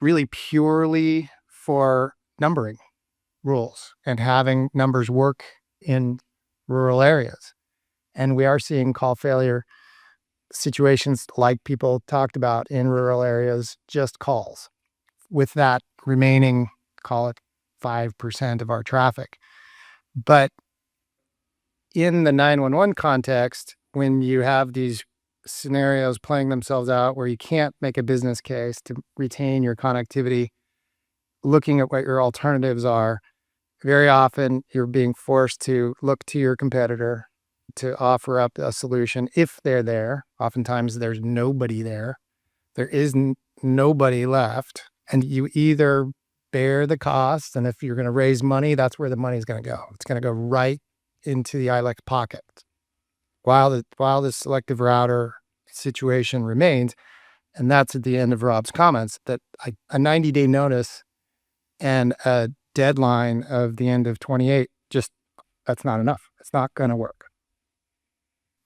really purely for numbering rules and having numbers work in rural areas. And we are seeing call failure situations like people talked about in rural areas, just calls, with that remaining, call it 5% of our traffic. But in the 911 context, when you have these scenarios playing themselves out where you can't make a business case to retain your connectivity, looking at what your alternatives are, very often you're being forced to look to your competitor to offer up a solution if they're there. Oftentimes there's nobody there. There is nobody left. And you either bear the cost, and if you're going to raise money, that's where the money's going to go. It's going to go right into the ILEC pocket. While the selective router situation remains, and that's at the end of Rob's comments, that a 90-day notice and a deadline of the end of 28, that's not enough. It's not going to work.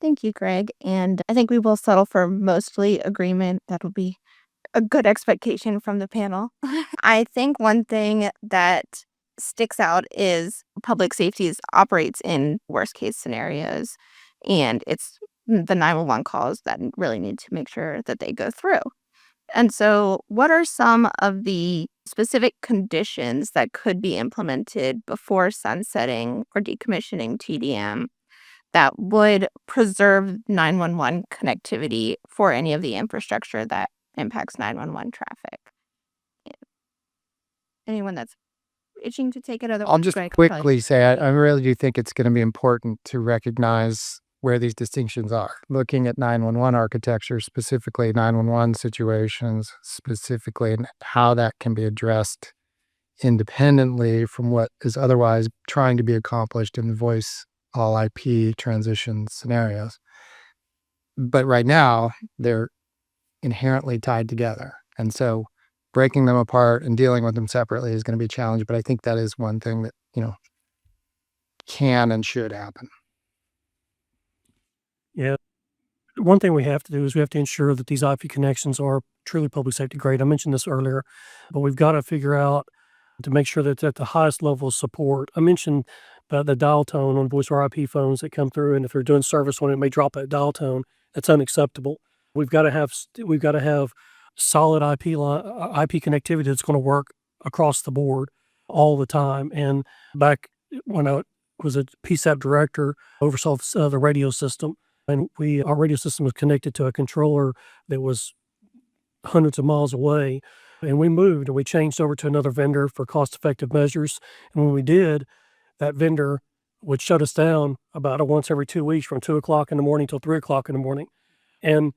Thank you, Greg. And I think we will settle for mostly agreement. That'll be a good expectation from the panel. I think one thing that sticks out is public safety operates in worst case scenarios, and it's the 911 calls that really need to make sure that they go through. And so what are some of the specific conditions that could be implemented before sunsetting or decommissioning TDM that would preserve 911 connectivity for any of the infrastructure that impacts 911 traffic? Anyone that's itching to take it? Otherwise, I'll just Greg, quickly say, I really do think it's going to be important to recognize where these distinctions are. Looking at 911 architecture, specifically 911 situations, specifically, and how that can be addressed independently from what is otherwise trying to be accomplished in the voice all IP transition scenarios. But right now, they're inherently tied together. And so breaking them apart and dealing with them separately is going to be a challenge. But I think that is one thing that, can and should happen. Yeah. One thing we have to do is we have to ensure that these IP connections are truly public safety grade. I mentioned this earlier, but we've got to figure out to make sure that it's at the highest level of support. I mentioned the dial tone on voice or IP phones that come through, and if they're doing service on it, may drop that dial tone. That's unacceptable. We've got to have solid IP connectivity that's going to work across the board all the time. And back when I was a PSAP director, oversaw the radio system, and our radio system was connected to a controller that was hundreds of miles away. And we moved and we changed over to another vendor for cost-effective measures. And when we did, that vendor would shut us down about once every 2 weeks from 2 o'clock in the morning till 3 o'clock in the morning. And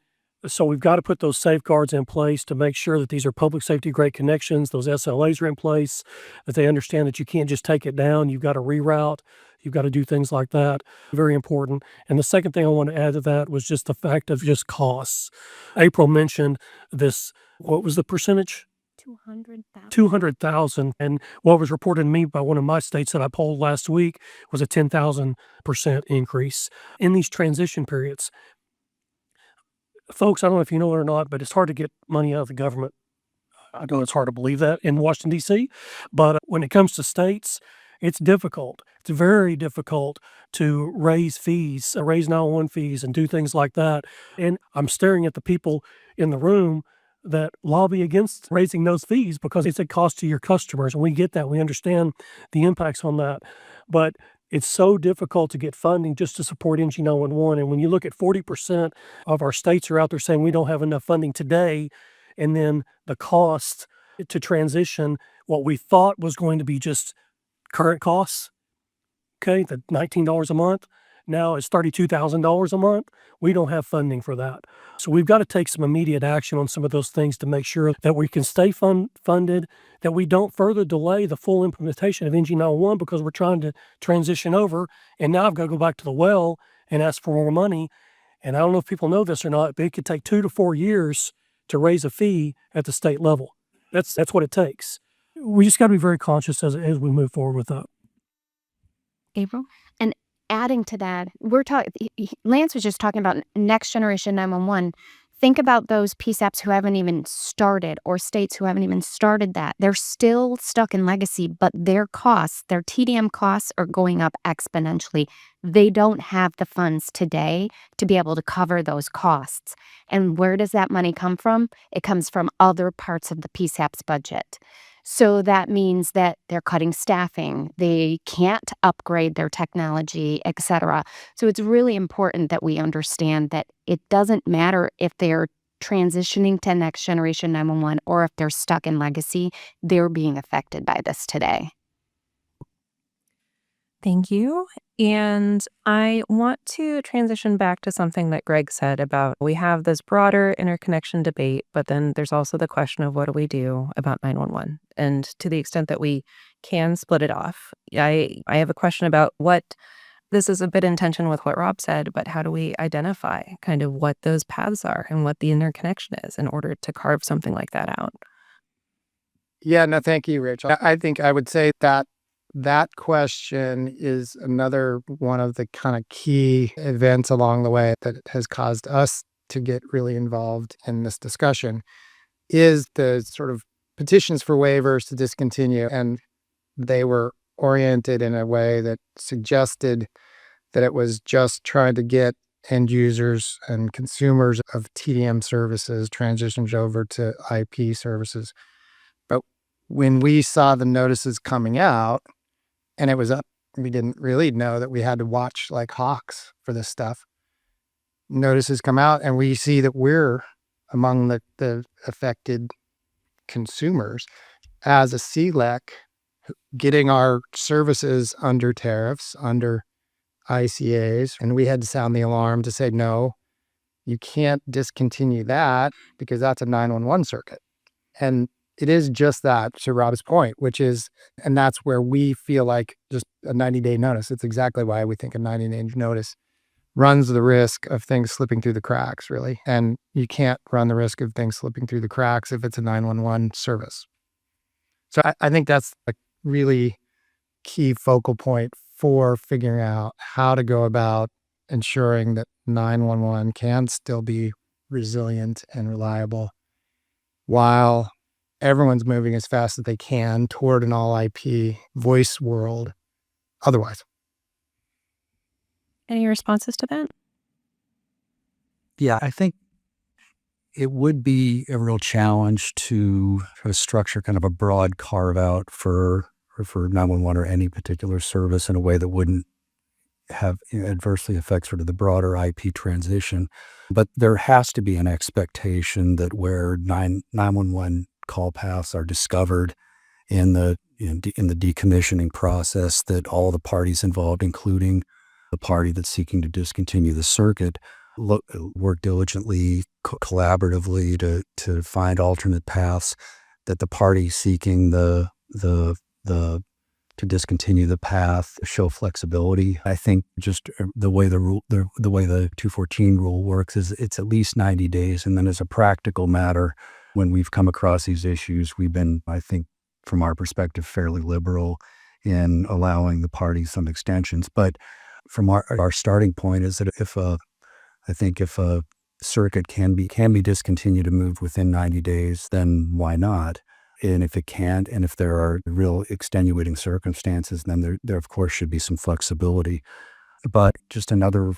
so we've got to put those safeguards in place to make sure that these are public safety grade connections. Those SLAs are in place, that they understand that you can't just take it down. You've got to reroute. You've got to do things like that. Very important. And the second thing I want to add to that was just the fact of just costs. April mentioned this. What was the percentage? 200,000. 200,000. And what was reported to me by one of my states that I polled last week was a 10,000% increase in these transition periods. Folks, I don't know if you know it or not, but it's hard to get money out of the government. I know it's hard to believe that in Washington, D.C., but when it comes to states, it's difficult. It's very difficult to raise fees, raise 911 fees, and do things like that. And I'm staring at the people in the room that lobby against raising those fees because it's a cost to your customers. And we get that. We understand the impacts on that. But it's so difficult to get funding just to support NG911. And when you look at 40% of our states are out there saying we don't have enough funding today, and then the cost to transition what we thought was going to be just current costs, okay, the $19 a month, now it's $32,000 a month. We don't have funding for that. So we've got to take some immediate action on some of those things to make sure that we can stay funded, that we don't further delay the full implementation of NG911 because we're trying to transition over. And now I've got to go back to the well and ask for more money. And I don't know if people know this or not, but it could take 2 to 4 years to raise a fee at the state level. That's what it takes. We just got to be very conscious as we move forward with that. April? And adding to that, we're talking, Lance was just talking about next generation 911. Think about those PSAPs who haven't even started or states who haven't even started that. They're still stuck in legacy, but their costs, their TDM costs are going up exponentially. They don't have the funds today to be able to cover those costs. And where does that money come from? It comes from other parts of the PSAP's budget. So that means that they're cutting staffing, they can't upgrade their technology, et cetera. So it's really important that we understand that it doesn't matter if they're transitioning to next generation 911 or if they're stuck in legacy, they're being affected by this today. Thank you. And I want to transition back to something that Greg said about we have this broader interconnection debate, but then there's also the question of what do we do about 911? And to the extent that we can split it off, I have a question about what, this is a bit in tension with what Rob said, but how do we identify kind of what those paths are and what the interconnection is in order to carve something like that out? Yeah, no, thank you, Rachel. I think I would say that question is another one of the kind of key events along the way that has caused us to get really involved in this discussion is the sort of petitions for waivers to discontinue. And they were oriented in a way that suggested that it was just trying to get end users and consumers of TDM services transitioned over to IP services. But when we saw the notices coming out, and it was up, we didn't really know that we had to watch like hawks for this stuff. Notices come out and we see that we're among the affected consumers as a CLEC getting our services under tariffs, under ICAs. And we had to sound the alarm to say, no, you can't discontinue that because that's a 911 circuit. And it is just that, to Rob's point, which is, and that's where we feel like just a 90-day notice. It's exactly why we think a 90-day notice runs the risk of things slipping through the cracks, really. And you can't run the risk of things slipping through the cracks if it's a 911 service. So I think that's a really key focal point for figuring out how to go about ensuring that 911 can still be resilient and reliable while everyone's moving as fast as they can toward an all IP voice world otherwise. Any responses to that? Yeah, I think it would be a real challenge to structure kind of a broad carve out for 911 or any particular service in a way that wouldn't have adversely affect sort of the broader IP transition. But there has to be an expectation that where 911 call paths are discovered in the decommissioning process, that all the parties involved, including the party that's seeking to discontinue the circuit, work diligently, collaboratively to find alternate paths. That the party seeking to discontinue the path show flexibility. I think just the way the 214 rule works is it's at least 90 days, and then as a practical matter, when we've come across these issues, we've been, I think, from our perspective, fairly liberal in allowing the parties some extensions. But from our starting point is that if a circuit can be discontinued and moved within 90 days, then why not? And if it can't, and if there are real extenuating circumstances, then there of course should be some flexibility. But just another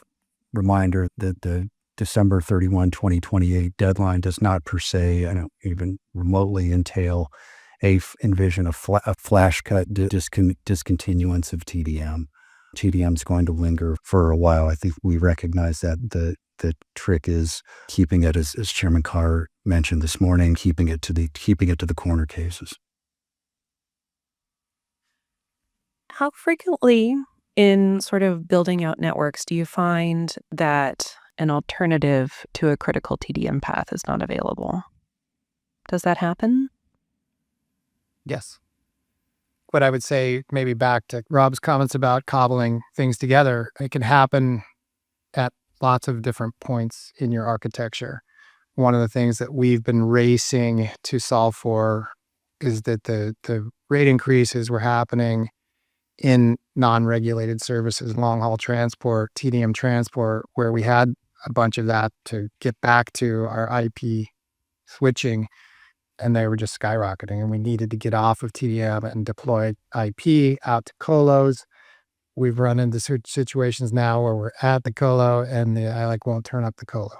reminder that the December 31, 2028 deadline does not per se, I don't even remotely entail envision a flash cut discontinuance of TDM. TDM is going to linger for a while. I think we recognize that the trick is keeping it, as Chairman Carr mentioned this morning, keeping it to the corner cases. How frequently in sort of building out networks do you find that an alternative to a critical TDM path is not available? Does that happen? Yes. But I would say, maybe back to Rob's comments about cobbling things together, it can happen at lots of different points in your architecture. One of the things that we've been racing to solve for is that the rate increases were happening in non-regulated services, long-haul transport, TDM transport, where we had a bunch of that to get back to our IP switching, and they were just skyrocketing, and we needed to get off of TDM and deploy IP out to colos. We've run into situations now where we're at the colo and the ILEC won't turn up the colo.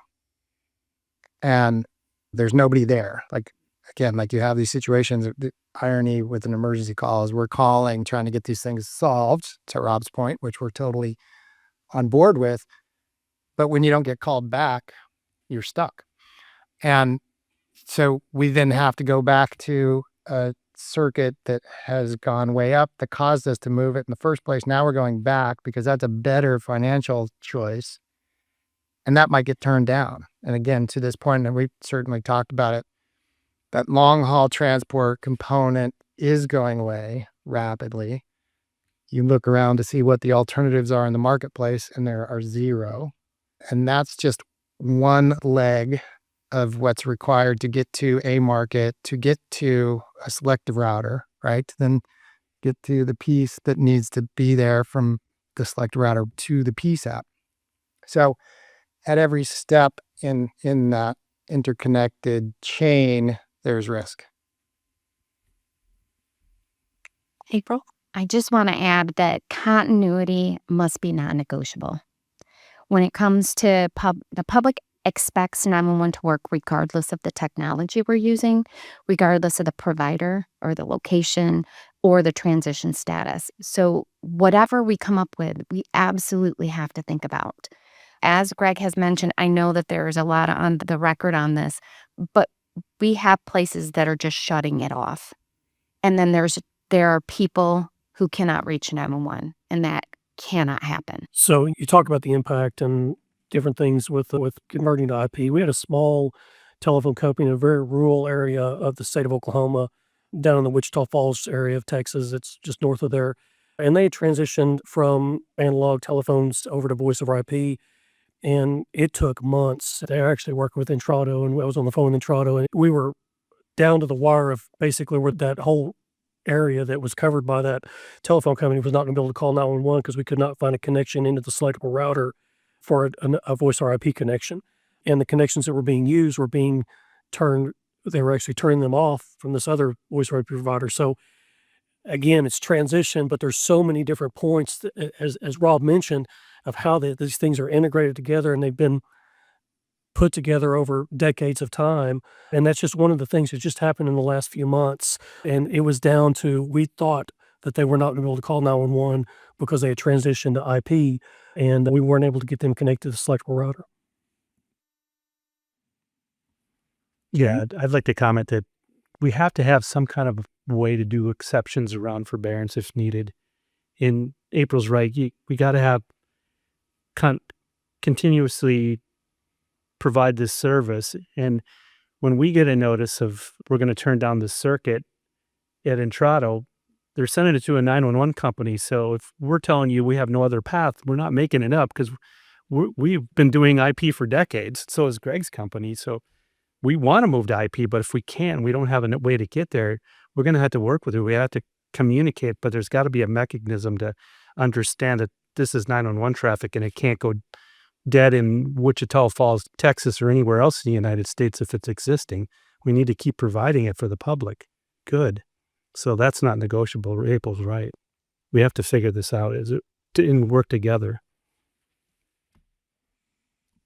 And there's nobody there. Like, again, like you have these situations, the irony with an emergency call is we're calling, trying to get these things solved, to Rob's point, which we're totally on board with. But when you don't get called back, you're stuck. And so we then have to go back to a circuit that has gone way up that caused us to move it in the first place. Now we're going back because that's a better financial choice. And that might get turned down. And again, to this point, and we've certainly talked about it, that long haul transport component is going away rapidly. You look around to see what the alternatives are in the marketplace, and there are zero. And that's just one leg of what's required to get to a market, to get to a selective router, right? Then get to the piece that needs to be there from the selective router to the PSAP. So at every step in that interconnected chain, there's risk. April? I just want to add that continuity must be non-negotiable. When it comes to the public expects 911 to work regardless of the technology we're using, regardless of the provider or the location or the transition status. So whatever we come up with, we absolutely have to think about. As Greg has mentioned, I know that there is a lot on the record on this, but we have places that are just shutting it off. And then there are people who cannot reach 911, and that cannot happen. So you talk about the impact and different things with converting to IP. We had a small telephone company in a very rural area of the state of Oklahoma, down in the Wichita Falls area of Texas. It's just north of there. And they transitioned from analog telephones over to voice over IP. And it took months. They actually worked with Intrado, and I was on the phone with Intrado, and we were down to the wire of basically where that whole area that was covered by that telephone company was not going to be able to call 911 because we could not find a connection into the selectable router for a voice or IP connection. And the connections that were being used were being turned, they were actually turning them off from this other voice or IP provider. So again, it's transition, but there's so many different points, that, as Rob mentioned, of how these things are integrated together, and they've been put together over decades of time. And that's just one of the things that just happened in the last few months. And it was down to, we thought that they were not going to be able to call 911 because they had transitioned to IP, and we weren't able to get them connected to the selectable router. Yeah, I'd like to comment that we have to have some kind of way to do exceptions around forbearance if needed. In April's right, we got to have continuously provide this service. And when we get a notice of we're going to turn down the circuit at Intrado, they're sending it to a 911 company. So if we're telling you we have no other path, we're not making it up because we've been doing IP for decades. So is Greg's company. So we want to move to IP, but if we can't, we don't have a way to get there, we're going to have to work with it. We have to communicate, but there's got to be a mechanism to understand that this is 911 traffic and it can't go dead in Wichita Falls, Texas, or anywhere else in the United States if it's existing. We need to keep providing it for the public. Good. So that's not negotiable. April's right. We have to figure this out and work together.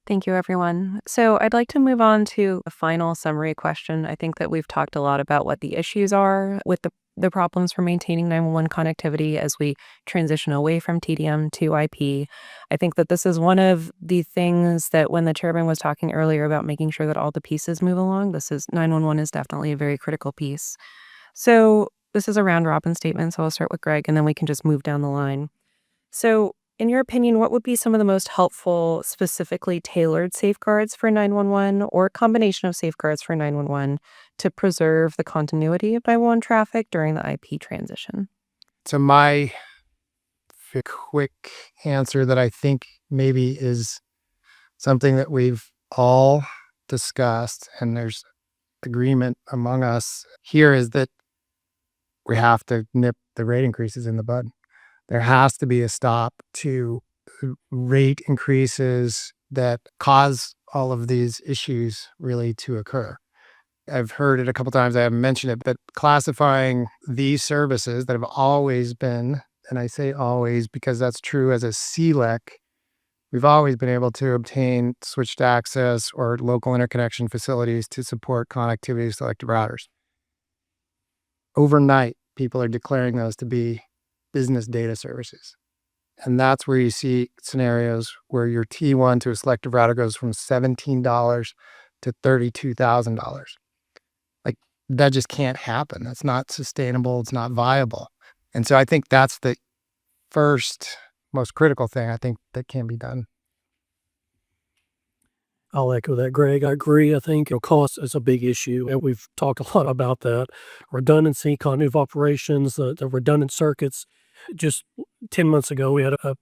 Thank you, everyone. So I'd like to move on to a final summary question. I think that we've talked a lot about what the issues are with the problems for maintaining 911 connectivity as we transition away from TDM to IP. I think that this is one of the things that when the chairman was talking earlier about making sure that all the pieces move along, 911 is definitely a very critical piece. So this is a round robin statement, so I'll start with Greg and then we can just move down the line. So in your opinion, what would be some of the most helpful, specifically tailored safeguards for 911 or a combination of safeguards for 911 to preserve the continuity of 911 traffic during the IP transition? So my quick answer that I think maybe is something that we've all discussed and there's agreement among us here is that we have to nip the rate increases in the bud. There has to be a stop to rate increases that cause all of these issues really to occur. I've heard it a couple times, I haven't mentioned it, but classifying these services that have always been, and I say always because that's true as a CLEC, we've always been able to obtain switched access or local interconnection facilities to support connectivity selective routers. Overnight, people are declaring those to be business data services. And that's where you see scenarios where your T1 to a selective router goes from $17 to $32,000. Like that just can't happen. That's not sustainable. It's not viable. And so I think that's the first most critical thing I think that can be done. I'll echo that, Greg. I agree. I think cost is a big issue, and we've talked a lot about that. Redundancy, continuity of operations, the redundant circuits. Just 10 months ago, we had a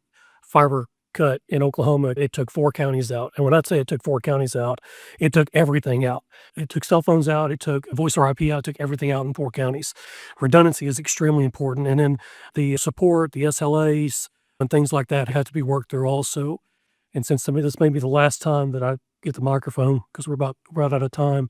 fiber cut in Oklahoma. It took 4 counties out. And when I say it took 4 counties out, it took everything out. It took cell phones out. It took voice or IP out. It took everything out in 4 counties. Redundancy is extremely important. And then the support, the SLAs, and things like that have to be worked through also. And since this may be the last time that I get the microphone because we're about out of time,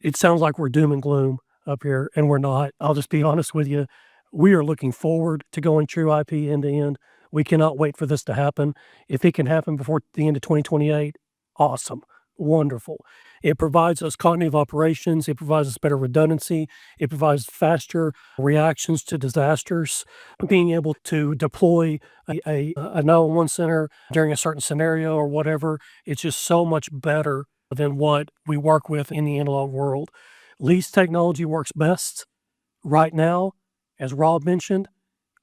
it sounds like we're doom and gloom up here, and we're not. I'll just be honest with you. We are looking forward to going true IP end to end. We cannot wait for this to happen. If it can happen before the end of 2028, awesome, wonderful. It provides us continuity of operations. It provides us better redundancy. It provides faster reactions to disasters. Being able to deploy a 911 center during a certain scenario or whatever, it's just so much better than what we work with in the analog world. Lease technology works best right now. As Rob mentioned,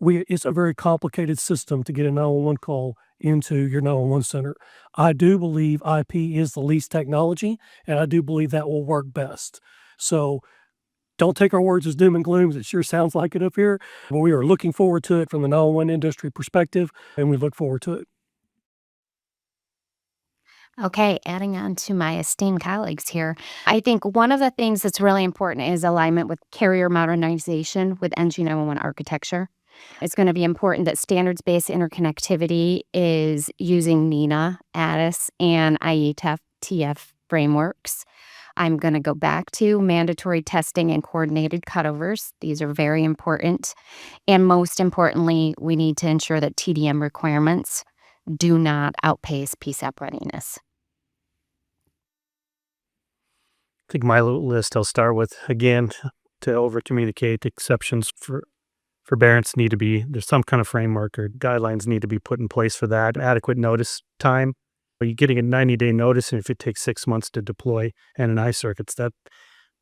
it's a very complicated system to get a 911 call into your 911 center. I do believe IP is the least technology, and I do believe that will work best. So don't take our words as doom and gloom. It sure sounds like it up here, but we are looking forward to it from the 911 industry perspective, and we look forward to it. Okay, adding on to my esteemed colleagues here, I think one of the things that's really important is alignment with carrier modernization with NG911 architecture. It's going to be important that standards-based interconnectivity is using NENA, ADIS, and IETF frameworks. I'm going to go back to mandatory testing and coordinated cutovers. These are very important. And most importantly, we need to ensure that TDM requirements do not outpace PSAP readiness. I think my list I'll start with, again, to over-communicate exceptions for forbearance need to be, there's some kind of framework or guidelines need to be put in place for that. Adequate notice time. Are you getting a 90-day notice, and if it takes 6 months to deploy NNI circuits,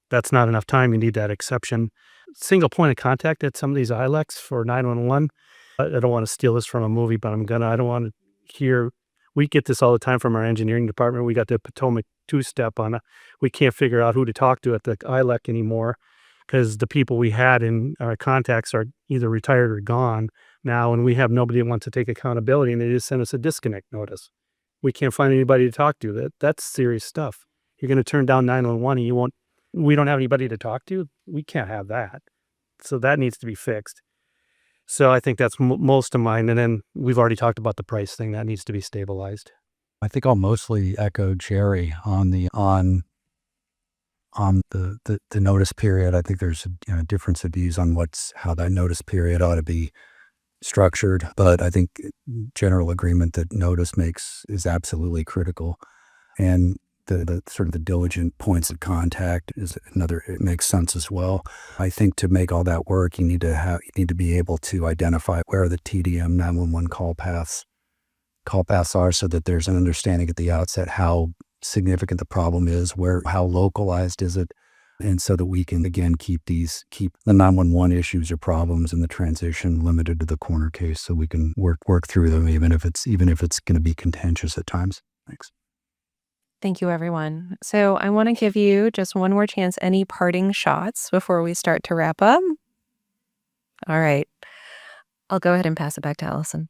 that's not enough time. You need that exception. Single point of contact at some of these ILECs for 911. I don't want to steal this from a movie, but I don't want to hear, we get this all the time from our engineering department. We got the Potomac two-step on it. We can't figure out who to talk to at the ILEC anymore because the people we had in our contacts are either retired or gone now, and we have nobody that wants to take accountability, and they just send us a disconnect notice. We can't find anybody to talk to. That's serious stuff. You're going to turn down 911 and we don't have anybody to talk to. We can't have that. So that needs to be fixed. So I think that's most of mine. And then we've already talked about the price thing that needs to be stabilized. I think I'll mostly echo Jerry on the notice period. I think there's a difference of views on how that notice period ought to be structured, but I think general agreement that notice is absolutely critical, and the sort of the diligent points of contact is another. It makes sense as well. I think to make all that work, you need to be able to identify where the TDM 911 call paths are, so that there's an understanding at the outset how significant the problem is, how localized is it, and so that we can again keep the 911 issues or problems in the transition limited to the corner case, so we can work through them even if it's going to be contentious at times. Thanks. Thank you, everyone. So I want to give you just one more chance. Any parting shots before we start to wrap up? All right. I'll go ahead and pass it back to Alison.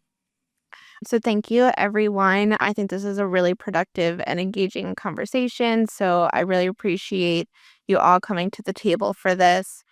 So thank you, everyone. I think this is a really productive and engaging conversation. So I really appreciate you all coming to the table for this.